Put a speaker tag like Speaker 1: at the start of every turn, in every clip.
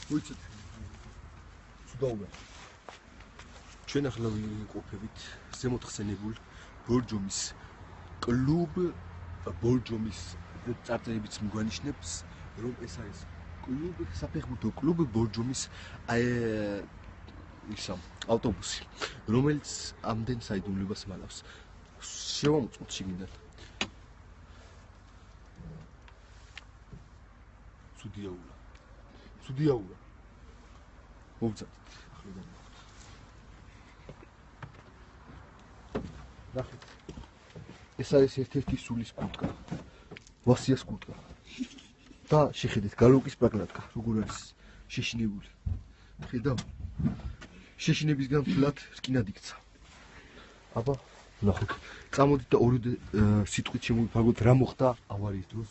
Speaker 1: მოიცეთ. სუდაულა. ჩვენ ახლა ვიყოფებით ზემოთხსენებულ ბორჯომის კლუბ ბორჯომის წარწერებიც მიგვანიშნებს, რომ ეს არის კლუბ საფეხბურთო კლუბ ბორჯომის ავტობუსი, რომელიც ამდენ საიდუმლოებას მალავს. შევამოწმოთ შიგნიდან. სუდიაულა. მოვწადეთ. ახლა ნახეთ. ეს არის ერთ-ერთი სულის კუტკა. ვასიას კუტკა. და შეხედეთ გალოკის პრაგრატკა, როგორ არის შეშინებული. ხედავ? შეშინებისგან ფლად რკინად იქცა. აბა, ნახოთ. წამოდით და ორი სიტყვით შემოვიფარგოთ რა მოხდა ავარიის დროს.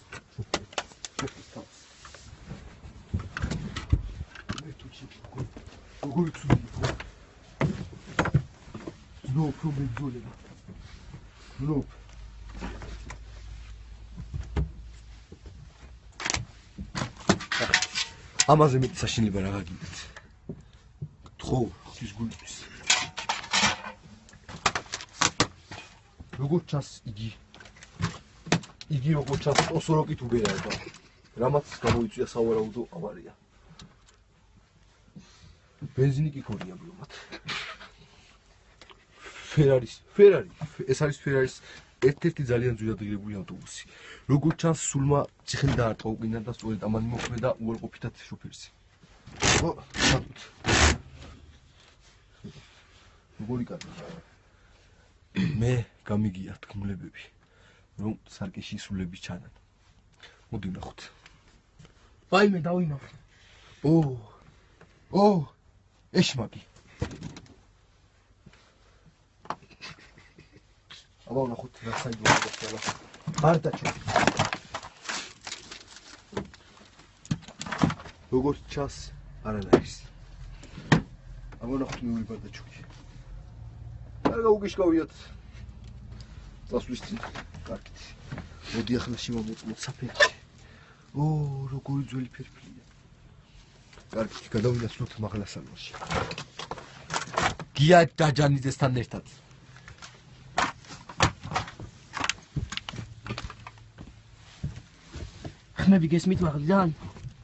Speaker 1: როგორ ცუდია. ზნო პრობლემა. ზნო. ამაზე მეტი საშინება რა გაგიგეთ. ხო, ის გულწვის. როგორ ჩანს იგი როგორ ჩანს ოსოროკით უბერაა. რამაც გამოიწვია სავარაუდო ავარია. ბენზინი კი ქონია ბიომად. ფერარი. ეს არის ფერარის ერთ-ერთი ძალიან ძვირადღირებული ავტობუსი. როგორ ჩანს სულმა ციხელი დაარტყა უკინა და სწორედ ამან მოქმედა უარყოფითად შოფერს. ხო, ჩადოთ. როგორი კაცი. მე გამიგია თქმულებები, რომ სარკეში სულები ჩანან. მოდი ვნახოთ.
Speaker 2: ვაიმე დავინახე.
Speaker 1: ეშმაკი. აბა ვნახოთ რა საიდუმლოა ხვალ. არ დაჩვენ. როგორც ჩანს არანაირის. აბა ვნახოთ მეორე ბარდაჩუკი. კარგა უგიშკავიათ. წასვლის წინ. კარგით. მოდი ახლა შევამოწმოთ საფეხი. როგორი ძველი ფერფლია. კარგით, გადავინაცვლოთ მაღლა სალონში. გია დაჯანიძესთან ერთად.
Speaker 2: ხმები გესმით მაღლიდან?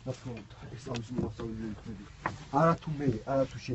Speaker 1: რა თქმა უნდა, ეს თავის მოსწავლეები ხმები. არა თუ მე, არა თუ შენ.